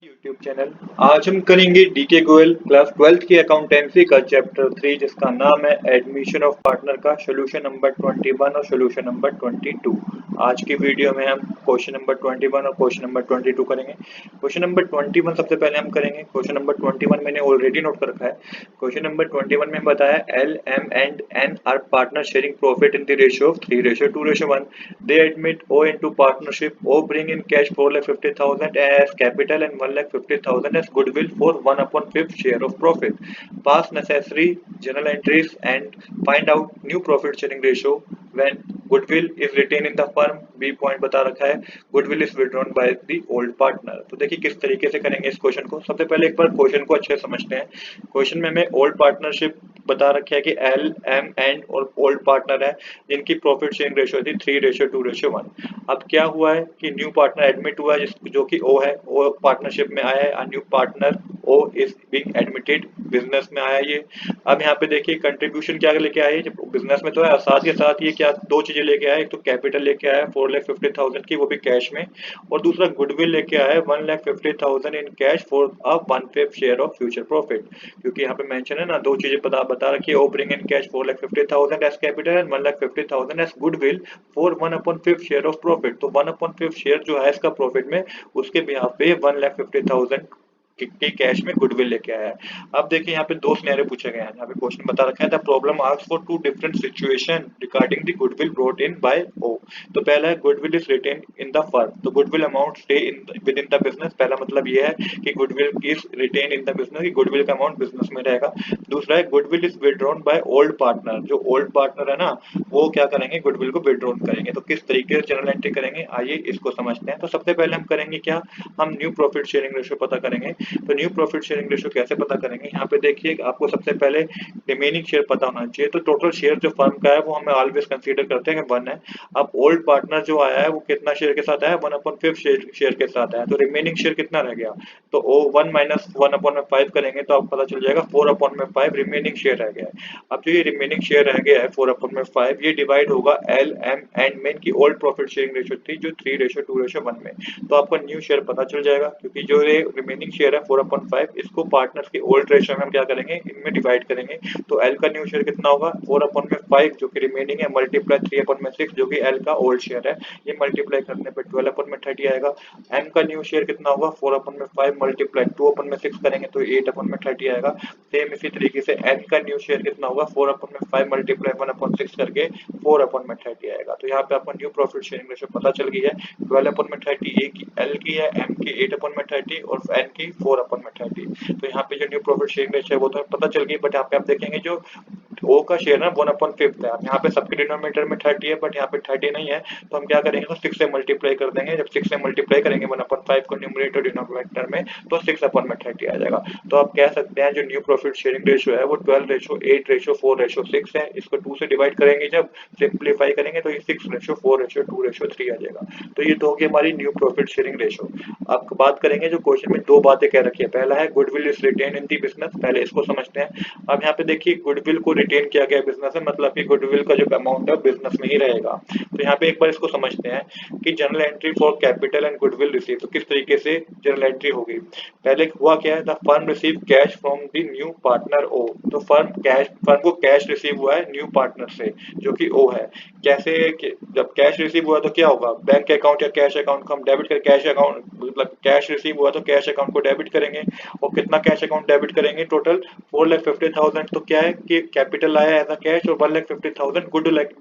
YouTube channel. आज हम करेंगे डीके गोयल क्लास 12th की अकाउंटेंसी का चैप्टर 3 जिसका नाम है एडमिशन ऑफ पार्टनर का सोल्यूशन नंबर 21 और सोल्यूशन नंबर 22। आज की वीडियो में हम क्वेश्चन नंबर 21 और क्वेश्चन नंबर 22 करेंगे। क्वेश्चन नंबर 21 सबसे पहले हम करेंगे। क्वेश्चन नंबर 21 मैंने ऑलरेडी नोट कर रखा है। क्वेश्चन नंबर 21 में बताया L M and N are partner sharing profit in the ratio of 3:2:1। They admit O into partnership. O bring in cash 4,50,000 as capital and 1,50,000 as goodwill for 1/5 share of profit. Pass necessary journal entries and find out new profit sharing ratio when goodwill is retained in the firm. B point बता रखा है goodwill is withdrawn by the old partner। तो देखिए किस तरीके से करेंगे इस क्वेश्चन को। सबसे पहले एक बार क्वेश्चन को अच्छे से समझते हैं। क्वेश्चन में हमें ओल्ड पार्टनरशिप बता रखा है कि एल एम एंड और ओल्ड पार्टनर है जिनकी प्रॉफिट शेयरिंग रेशियो थी 3:2:1। अब क्या हुआ है कि न्यू पार्टनर एडमिट हुआ है जो कि ओ है। ओ पार्टनरशिप में आया है। New partner O is being admitted business में आया ये। अब यहाँ पे देखिए कंट्रीब्यूशन क्या लेके आया है, जब बिजनेस में तो है साथ के साथ ये क्या दो चीजें लेके आया है। एक तो कैपिटल लेके आया है 4,50,000 की, वो भी कैश में, और दूसरा गुडविल लेके आया है 1,50,000 in cash for a 1/5 share of future profit. क्योंकि यहाँ पे मेंशन है ना, दो चीजें बता रखी है। O bring in cash 4,50,000 as capital and 1,50,000 as goodwill for 1/5 share of profit. तो 1/5 शेयर जो है इसका प्रॉफिट में, उसके बिहाफ पे 1,50,000 की कैश में गुडविल लेके आया है। अब देखिए यहाँ पे दो सिनेरियो पूछे गए हैं। यहाँ पे क्वेश्चन बता रखा है the problem asks for two different situation regarding the goodwill brought in by O. तो पहला है goodwill is retain in the firm. तो goodwill amount stay in within the business. पहला मतलब ये है कि goodwill is retain in the business, कि गुडविल का अमाउंट बिजनेस में रहेगा। दूसरा है goodwill is withdrawn by old partner. जो ओल्ड पार्टनर है ना, वो क्या करेंगे, गुडविल को विड्रॉन करेंगे। तो किस तरीके से जर्नल एंट्री करेंगे आइए इसको समझते हैं। तो सबसे पहले हम करेंगे क्या, हम न्यू प्रॉफिट शेयरिंग रेशियो पता करेंगे। तो न्यू प्रॉफिट शेयरिंग रेशियो कैसे पता करेंगे, यहाँ पे देखिए आपको सबसे पहले रिमेनिंग शेयर पता होना चाहिए। तो टोटल शेयर जो फर्म का है वो हमें ऑलवेज कंसीडर करते हैं कि 1 है। अब ओल्ड पार्टनर जो आया है वो कितना शेयर के साथ आया, 1/5 शेयर के साथ आया। तो रिमेनिंग शेयर कितना रह गया, तो ओ 1 माइनस 1/5 करेंगे तो आपको पता चल जाएगा 4/5 रिमेनिंग शेयर रह गया है। अब जो ये रिमेनिंग शेयर रह गया है 4/5, ये डिवाइड होगा एल एम एंड में की ओल्ड प्रॉफिट शेयरिंग रेशियो थी जो 3:2:1 में। तो आपको न्यू शेयर पता चल जाएगा, क्योंकि जो ये रिमेनिंग शेयर है 4/5, इसको पार्टनर्स के ओल्ड रेशियो में हम क्या करेंगे, इनमें डिवाइड करेंगे। तो एल का न्यू शेयर कितना होगा, 4/5 जो कि रिमेनिंग है मल्टीप्लाई 3/6 जो कि एल का ओल्ड शेयर है, ये मल्टीप्लाई करने पे 12/30 आएगा। एम का न्यू शेयर कितना होगा, 4/5 मल्टीप्लाई 2/6 करेंगे तो 8/30 आएगा। सेम इसी तरीके से एन का न्यू शेयर कितना होगा, 4/5 मल्टीप्लाई 1/6 करके 4/30 आएगा। तो यहाँ पे आपको न्यू प्रॉफिट शेयरिंग रेशियो पता चल गई है। 12/30 ए की एल की है, एम की 8/30 और एन की 4/30। तो यहाँ पे जो न्यू प्रॉफिट शेयरिंग रेशियो है वो तो पता चल गई, बट यहाँ पे आप देखेंगे जो ओ का शेयर ना 1/5 है। यहाँ पे सबके डिनोमिनेटर में 30 है, बट यहाँ पे 30 नहीं है। तो हम क्या करेंगे, तो 6 से मल्टीप्लाई कर देंगे। जब 6 से मल्टीप्लाई करेंगे 1/5 को न्यूमरेटर डिनोमिनेटर में, तो 6/30 आ जाएगा। तो आप कह सकते हैं जो न्यू प्रॉफिट शेयरिंग रेशियो है वो 12:8:4:6 है। इसको 2 से डिवाइड करेंगे, जब सिंप्लीफाई करेंगे तो ये 6:4:2:3 आ जाएगा। तो ये तो होगी हमारी न्यू प्रॉफिट शेयरिंग रेशियो। अब बात करेंगे जो क्वेश्चन में दो बातें कह रखी है। पहला है goodwill is retain in the business, पहले इसको समझते हैं। अब यहाँ पे देखिए गुडविल को रिटेन किया गया बिजनेस है, मतलब कि गुडविल का जो अमाउंट है बिजनेस में ही रहेगा। तो यहाँ पे एक बार इसको समझते हैं कि journal entry for capital and goodwill receive. तो किस तरीके से जर्नल एंट्री होगी, पहले हुआ क्या है, the firm receive cash from the new partner O. तो फर्म को कैश रिसीव हुआ है न्यू पार्टनर से जो कि ओ है। कैसे, जब कैश रिसीव हुआ तो क्या होगा, बैंक अकाउंट या कैश अकाउंट को हम डेबिट कर, कैश अकाउंट मतलब कैश रिसीव हुआ तो कैश अकाउंट को डेबिट करेंगे। और कितना कैश अकाउंट डेबिट करेंगे, टोटल 4,50,000। तो क्या है कि कैपिटल आया है कैश, और 1,50,000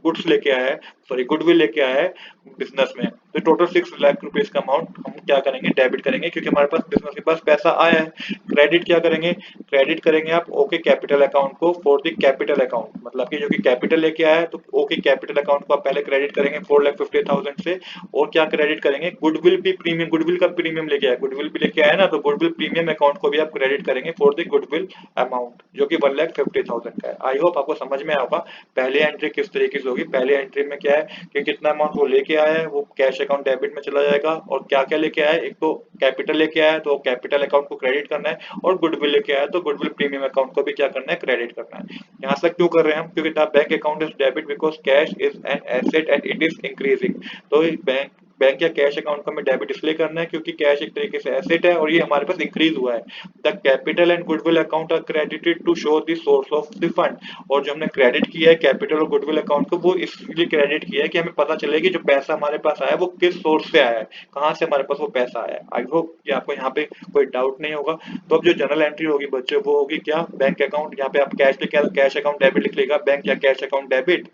गुड्स लेके आया है, सॉरी गुडविल लेके आया है बिजनेस में। तो टोटल 6 लाख रुपीज का अमाउंट हम क्या करेंगे, डेबिट करेंगे, क्योंकि हमारे पास बिजनेस के पास पैसा आया है। क्रेडिट क्या करेंगे, क्रेडिट करेंगे आप ओके कैपिटल अकाउंट को फॉर द कैपिटल अकाउंट, मतलब कि जो कि कैपिटल लेके आया है तो ओके कैपिटल अकाउंट को आप पहले क्रेडिट करेंगे 4,50,000 से। और क्या क्रेडिट करेंगे, गुडविल भी प्रीमियम, गुडविल का प्रीमियम लेके आया, गुडविल भी लेके आया ना, तो गुडविल प्रीमियम अकाउंट को भी आप क्रेडिट करेंगे फॉर द गुडविल अमाउंट जो कि 1,50,000 का है। आई होप आपको समझ में आया होगा पहली एंट्री किस तरीके से होगी। पहली एंट्री में क्या है कि कितना अमाउंट वो लेके आया है वो कैश अकाउंट डेबिट में चला जाएगा, और क्या क्या लेके आया है, एक तो कैपिटल लेके आया है तो कैपिटल अकाउंट को क्रेडिट करना है, और गुडविल लेके आया है तो गुडविल प्रीमियम अकाउंट को भी क्या करना है, क्रेडिट करना है। यहाँ तक क्यों कर रहे हैं हम, क्योंकि the bank account is debit because cash is an asset and it is increasing. तो बैंक बैंक या कैश अकाउंट को हमें डेबिट इसलिए करना है क्योंकि कैश एक तरीके से एसेट है और ये हमारे पास इंक्रीज हुआ है। The capital and goodwill account are credited to show the source of the fund. और जो हमने क्रेडिट किया है कैपिटल और गुडविल अकाउंट को, वो इसलिए क्रेडिट किया है कि हमें पता चले कि जो पैसा हमारे पास आया है वो किस सोर्स से आया है, कहाँ से हमारे पास वो पैसा आया है। आई होप कि आपको यहाँ पे कोई डाउट नहीं होगा। तो अब जो जनरल एंट्री होगी बच्चों वो होगी क्या, बैंक अकाउंट, यहाँ पे आप कैश लिख, कैश अकाउंट डेबिट लिख लेगा, बैंक या cash account debit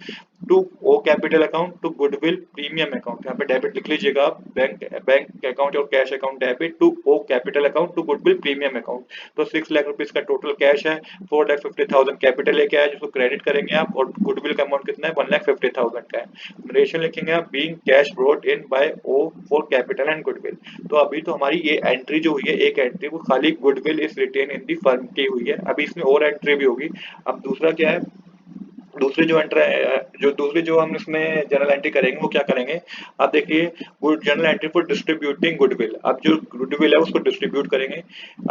to O capital account to goodwill premium account. यहाँ पे डेबिट लिख लीजिएगा आप, बैंक अकाउंट और cash account debit to O capital account to goodwill premium account. तो 6 लाख रुपीज का टोटल कैश है, 4,50,000 कैपिटल लेके आया जिसको क्रेडिट करेंगे आप, और गुडविल का अमाउंट कितना है, 1,50,000 का है। नरेशन लिखेंगे आप, being cash brought in by O for capital and goodwill. तो अभी तो हमारी ये एंट्री जो हुई है, एक एंट्री वो खाली goodwill is retain in the firm की हुई है। अभी इसमें और एंट्री भी होगी। अब दूसरा क्या है, दूसरी जो हम इसमें जनरल एंट्री करेंगे वो क्या करेंगे, आप देखिए, general entry for distributing goodwill. अब जो गुडविल है उसको डिस्ट्रीब्यूट करेंगे।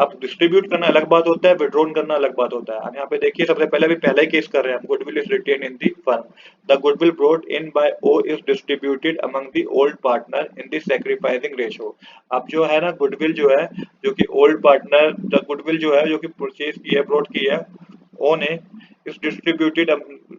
अब डिस्ट्रीब्यूट करना अलग बात होता है, विड्रॉन करना अलग बात होता है। अब यहाँ पे देखिए, सबसे पहले भी पहला ही केस कर रहे हैं हम, goodwill is retain in the firm, the goodwill brought in by O is distributed among the old partner in the sacrificing ratio. अब जो है ना गुडविल जो है, जो कि ओल्ड पार्टनर, द गुडविल जो है जो कि परचेज की है, ब्रॉट की है ओ ने, is distributed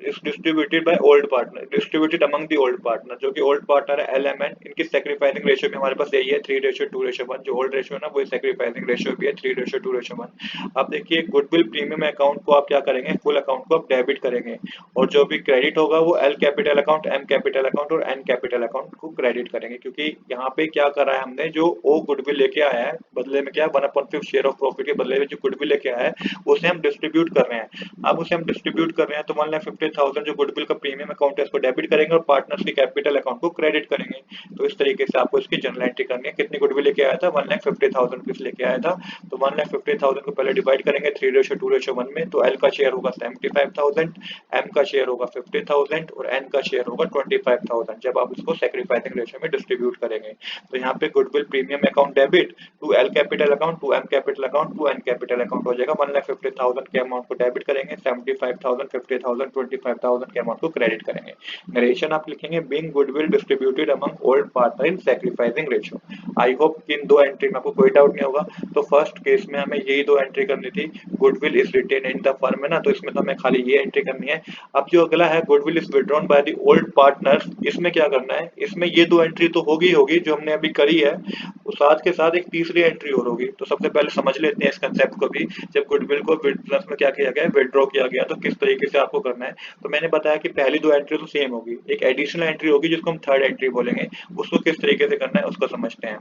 is distributed by old partner, distributed among the old partner। जो कि old partner है LMN, इनकी sacrificing ratio भी हमारे पास यही है 3:2:1। जो old ratio है ना, वो sacrificing ratio भी है 3:2:1। अब देखिए, गुडविल प्रीमियम अकाउंट को आप क्या करेंगे, फुल अकाउंट को आप डेबिट करेंगे, और जो भी क्रेडिट होगा वो L capital account, M capital account और एन कैपिटल अकाउंट को क्रेडिट करेंगे। क्योंकि यहाँ पे क्या करा है हमने, जो ओ गुडविल लेके आया है बदले में क्या, 1/5 शेयर ऑफ प्रॉफिट के बदले में जो गुडविल लेके आया है उसे हम डिस्ट्रीब्यूट कर रहे हैं। अब उसे हम डिस्ट्रीब्यूट कर रहे हैं तो 1,50,000 जो गुडविल का प्रीमियम अकाउंट है उसको डेबिट करेंगे और पार्टनर्स के कैपिटल अकाउंट को क्रेडिट करेंगे। तो इस तरीके से आपको इसकी जनरल एंट्री करनी है। कितनी गुडविल लेके आया था, 1,50,000 रुपीज लेके आया था। तो 1,50,000 को पहले डिवाइड करेंगे 3:2:1 में, तो एल का शेयर होगा 75,000, एम का शेयर होगा 50,000 और एन का शेयर होगा 25,000 जब आप इसको सेक्रीफाइसिंग रेशियो में डिस्ट्रीब्यूट करेंगे। तो यहाँ पे goodwill premium account debit to L capital account to M capital account to N capital account हो जाएगा। 1,50,000 के अमाउंट को डेबिट करेंगे, 75,000, 50,000, 25,000 के अमाउंट को क्रेडिट करेंगे। नरेशन आप लिखेंगे, being goodwill distributed among old partner in sacrificing ratio. I hope कि इन दो एंट्री में आपको कोई डाउट नहीं होगा। तो फर्स्ट केस में हमें यही दो एंट्री करनी थी, goodwill is retain in the firm है ना, तो इसमें तो हमें खाली ये एंट्री करनी है। अब जो अगला है, goodwill is withdrawn by the old partners, इसमें क्या करना है, इसमें ये दो एंट्री तो होगी होगी जो हमने अभी करी है, तो साथ के साथ एक तीसरी एंट्री और होगी। तो सबसे पहले समझ लेते हैं इस कंसेप्ट को भी। जब गुडविल को बिजनेस में क्या किया गया, विड्रॉ किया गया, तो किस तरीके से आपको करना है। तो मैंने बताया कि पहली दो एंट्री तो सेम होगी, एक एडिशनल एंट्री होगी जिसको हम थर्ड एंट्री बोलेंगे, उसको किस तरीके से करना है उसको समझते हैं।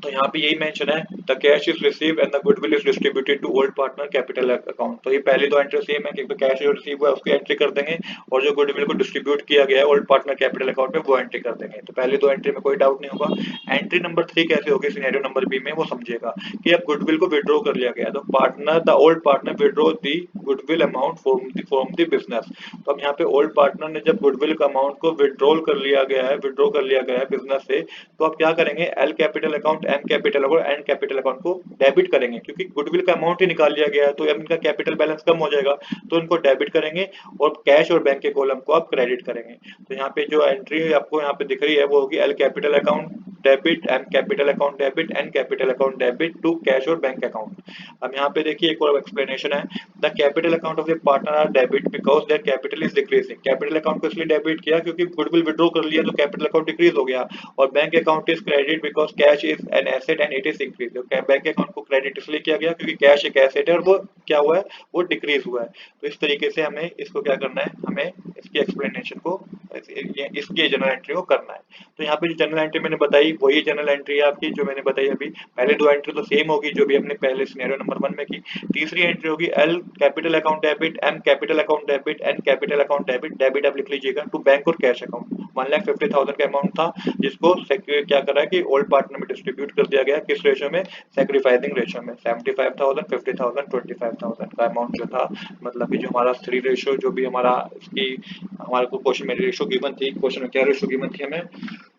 तो यहाँ पे यही मेंशन है, the cash is receive and the goodwill is distributed to old partner capital account. तो ये पहली दो एंट्री सेम है कि तो कैश जो रिसीव हुआ है उसकी एंट्री कर देंगे, और जो गुडविल को डिस्ट्रीब्यूट किया गया है ओल्ड पार्टनर कैपिटल अकाउंट में वो एंट्री कर देंगे। तो पहली दो एंट्री में कोई डाउट नहीं होगा। एंट्री नंबर 3 कैसे होगी सिनेरियो नंबर बी में, वो समझिएगा कि अब गुडविल को विड्रॉ कर लिया गया, तो partner, the old partner withdraw the goodwill amount from the business. तो अब यहाँ पे ओल्ड पार्टनर ने जब गुडविल का अमाउंट को विड्रॉल कर लिया गया है, विड्रॉ कर लिया गया है बिजनेस से, तो आप क्या करेंगे, L capital account, M capital और एन कैपिटल अकाउंट को डेबिट करेंगे, क्योंकि गुडविल का अमाउंट ही निकाल लिया गया है तो अब इनका कैपिटल बैलेंस कम हो जाएगा, तो इनको डेबिट करेंगे और कैश और बैंक के कॉलम को आप क्रेडिट करेंगे। तो यहाँ पे जो एंट्री आपको यहाँ पे दिख रही है वो होगी L capital account debit, M capital account debit, N capital account debit to cash और बैंक अकाउंट। अब यहाँ पे देखिए एक और एक्सप्लेनेशन है, the capital account of the partner are debit because their capital is decreasing. Capital account को इसलिए डेबिट किया क्योंकि गुडविल विड्रॉ कर लिया तो कैपिटल अकाउंट डिक्रीज हो गया, और bank account is credit because cash is an asset and it is increase. तो बैंक अकाउंट को क्रेडिट इसलिए किया गया क्योंकि कैश एक एसेट है और वो क्या हुआ है, वो डिक्रीज हुआ है। तो इस तरीके से हमें इसको क्या करना है, हमें इसकी एक्सप्लेनेशन को, इसकी जनरल एंट्री को करना है। तो यहाँ पे जो जनरल एंट्री मैंने बताई वही जनरल एंट्री है आपकी जो मैंने बताई अभी। पहले दो एंट्री तो सेम होगी जो भी हमने पहले सिनेरियो नंबर 1 में की। तीसरी एंट्री होगी L capital account debit, M capital account debit, N capital account debit, debit आप लिख लीजिएगा टू बैंक और कैश अकाउंट। 1,50,000 का अमाउंट था जिसको क्या कर रहा है कि ओल्ड पार्टनर में डिस्ट्रीब्यूट कर दिया गया, किस रेशियो में, सैक्रिफाइसिंग रेशियो में। 75,000, 50,000, 25,000 का अमाउंट जो था, मतलब कि जो हमारा 3 रेशियो जो भी हमारा इसकी हमारे को क्वेश्चन में रेशियो गिवन थी, क्वेश्चन में क्या रेशियो गिवन थी हमें,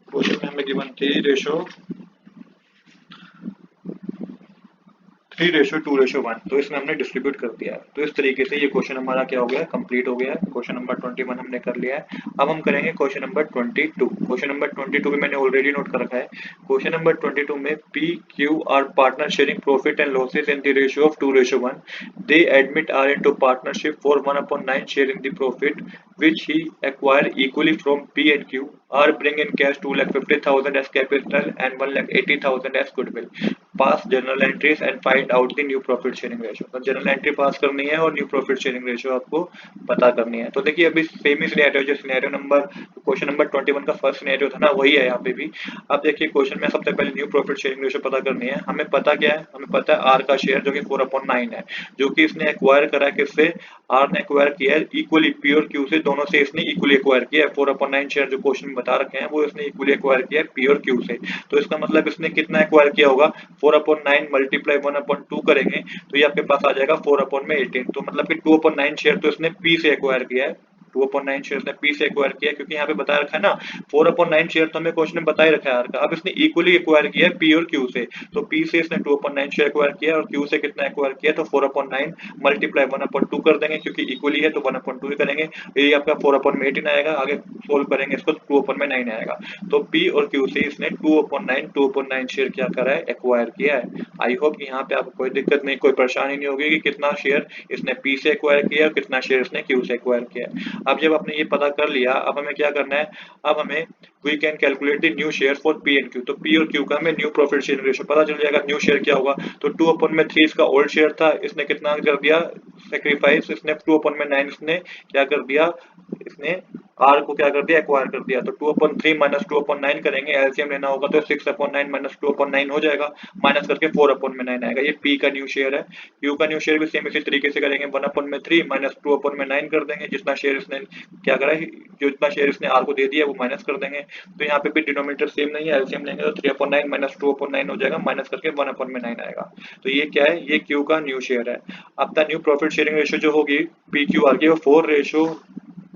क्वेश्चन में हमें गिवन थी रेशियो 3:2:1, तो इसमें हमने डिस्ट्रीब्यूट कर दिया है। तो इस तरीके से ये क्वेश्चन हमारा क्या हो गया है, कंप्लीट हो गया है। क्वेश्चन नंबर 21 हमने कर लिया है। अब हम करेंगे क्वेश्चन नंबर 22। क्वेश्चन नंबर 22 भी मैंने ऑलरेडी नोट कर रखा है। क्वेश्चन नंबर 22 में P Q R partner sharing profit and losses in the ratio of 2:1। They admit R into partnership for 1/9 share in the profit which he acquired equally from P and Q. R bring in cash 2,50,000 as capital and 1,80,000 as goodwill. Pass journal entries and find out the new profit sharing ratio. तो journal entry पास करनी है और new profit sharing ratio आपको पता करनी है। तो देखिए अभी सेम ही सिनेरियो जो सिनेरियो नंबर क्वेश्चन नंबर 21 का फर्स्ट सिनेरियो था ना, वही है यहाँ पे भी। अब देखिए क्वेश्चन में सबसे पहले न्यू प्रॉफिट शेयरिंग रेशियो पता करनी है। हमें पता क्या है, हमें पता है आर का शेयर जो कि 4/9 है, जो कि इसने एक्वायर करा है किससे, आर ने एक्वायर किया है इक्वली पी और क्यू से, दोनों से इसने इक्वली एक्वायर किया है। 4/9 शेयर जो क्वेश्चन में बता रखे हैं वो इसने इक्वली एक्वायर किया है पी और क्यू से। तो इसका मतलब इसने कितना एक्वायर किया होगा, 4/9 मल्टीप्लाई 1/2 करेंगे तो ये आपके पास आ जाएगा 4/18। तो मतलब कि 2/9 शेयर तो इसने पी से एक्वायर किया है। 2/9 शेयर ने पी से एक्वायर किया, क्योंकि यहाँ पे बता रखा है ना 4/9 शेयर तो हमें क्वेश्चन में बता ही रखा है आर का। अब इसने इक्वली एक्वायर किया है पी और क्यू से, तो पी से इसने 2/9 शेयर एक्वायर किया और क्यू से कितना एक्वायर किया, तो 4/9 मल्टीप्लाई 1/2 कर देंगे, क्योंकि इक्वली है तो 1/2 ही करेंगे। ये आपका 4/18 आएगा, आगे सोल्व करेंगे इसको 2/9 आएगा। तो पी और क्यू से इसने 2/9 शेयर क्या करा है, एक्वायर किया है। आई होप कि यहाँ पे आपको कोई दिक्कत नहीं, कोई परेशानी नहीं होगी कि कितना शेयर इसने पी से एक्वायर किया और कितना शेयर इसने क्यू से एक्वायर किया है। अब जब आपने ये पता कर लिया, अब हमें क्या करना है, अब हमें we can calculate the new share for P and Q. तो पी और क्यू का हमें न्यू प्रॉफिट शेयरिंग रेशियो पता चल जाएगा। न्यू शेयर क्या होगा, तो 2/3 इसका ओल्ड शेयर था, इसने कितना कर दिया सेक्रीफाइस, इसने 2/9 इसने क्या कर दिया, इसने आर को क्या कर दिया, एक्वायर कर दिया। तो 2/3 माइनस 2/9 करेंगे, एलसीएम लेना होगा तो 6/9 माइनस 2/9 हो जाएगा, माइनस करके 4/9 आएगा। ये पी का न्यू शेयर है। क्यू का न्यू शेयर भी सेम इसी तरीके से करेंगे, 1/3 माइनस 2/9 कर देंगे, जितना शेयर इसने क्या करा है, जो इतना शेयर इसने आर को दे दिया वो माइनस कर देंगे। तो यहाँ पे भी डिनोमिनेटर सेम नहीं है, एलसीएम लेंगे तो 3/9 माइनस 2/9 हो जाएगा, माइनस करके 1/9 आएगा। तो ये क्या है, ये क्यू का न्यू शेयर है। अब the new profit sharing ratio जो होगी पी क्यू आर की, वो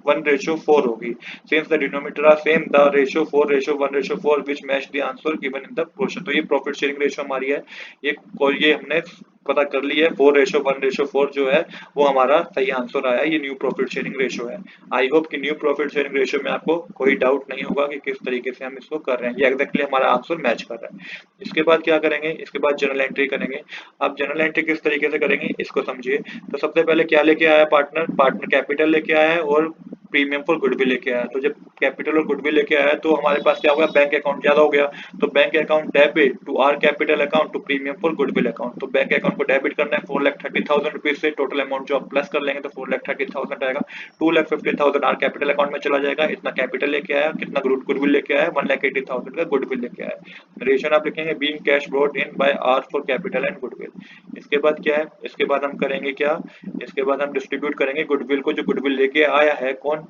4:1:4 होगी। Since the denominator are same, the ratio 4:1:4 which match the answer given in the question। तो ये प्रॉफिट शेयरिंग रेशियो हमारी है, ये हमने पता कर लिया है। 4:1:4 जो है वो हमारा सही आंसर आया है, ये न्यू प्रॉफिट शेयरिंग रेशियो है। आई होप कि न्यू प्रॉफिट शेयरिंग रेशियो में आपको कोई डाउट नहीं होगा कि किस तरीके से हम इसको कर रहे हैं, ये एग्जैक्टली हमारा आंसर मैच कर रहा है। इसके बाद क्या करेंगे, इसके बाद जनरल एंट्री करेंगे। अब जनरल एंट्री किस तरीके से करेंगे इसको समझिए। तो सबसे पहले क्या लेके आया पार्टनर कैपिटल लेके आया है और प्रीमियम फॉर गुडविल लेके आया। तो जब कैपिटल और गुडविल लेके आया तो हमारे पास क्या होगा, बैंक अकाउंट ज्यादा हो गया। तो bank account debit to R capital account to premium for goodwill account. तो बैंक अकाउंट को डेबिट करना है 4,30,000 रुपीज से, टोटल अमाउंट जो आप प्लस कर लेंगे तो 4,30,000 आएगा। 2,50,000 आर कैपिटल अकाउंट में चला जाएगा, इतना कैपिटल लेके आया, कितना गुडविल लेके आया, 1,80,000 का गुडविल लेके आया। रेशन आप लिखेंगे being cash brought in by R for capital and goodwill. इसके बाद क्या है, इसके बाद हम करेंगे क्या, इसके बाद हम डिस्ट्रीब्यूट करेंगे गुडविल को। जो गुडविल लेके आया है कौन,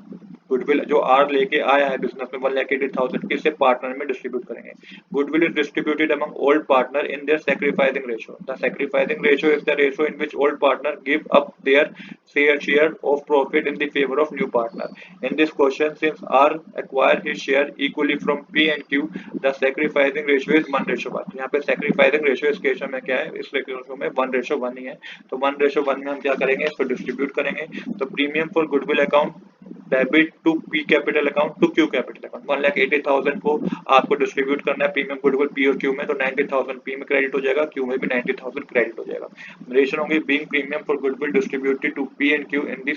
गुडविल जो आर लेके आया है बिजनेस में 1,80,000 किससे, पार्टनर में डिस्ट्रीब्यूट करेंगे। Goodwill is distributed among old partner in their sacrificing ratio. The sacrificing ratio is the ratio in which old partner give up their share of profit in the favor of new partner. In this question, since R acquired his share equally from P and Q, the sacrificing ratio is 1:1। यहाँ पे sacrificing ratio इस case में क्या है, इस ratio में 1:1 ही है। तो 1:1 में हम क्या करेंगे, इसको डिस्ट्रीब्यूट करेंगे। तो premium for goodwill account debit to P capital account to Q capital account, 1,80,000 को आपको डिस्ट्रीब्यूट करना है प्रीमियम गुडविल पी और क्यू में। तो 90,000 पी में क्रेडिट हो जाएगा, क्यू में भी 90,000 क्रेडिट हो जाएगा। रेशियो होंगे being premium for goodwill distributed to P and Q in the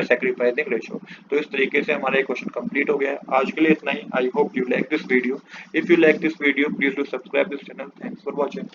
sacrificing ratio. तो इस तरीके से हमारा क्वेश्चन कंप्लीट हो गया है। आज के लिए इतना ही। I hope you like this video. If you like this video please do subscribe this channel. Thanks for watching.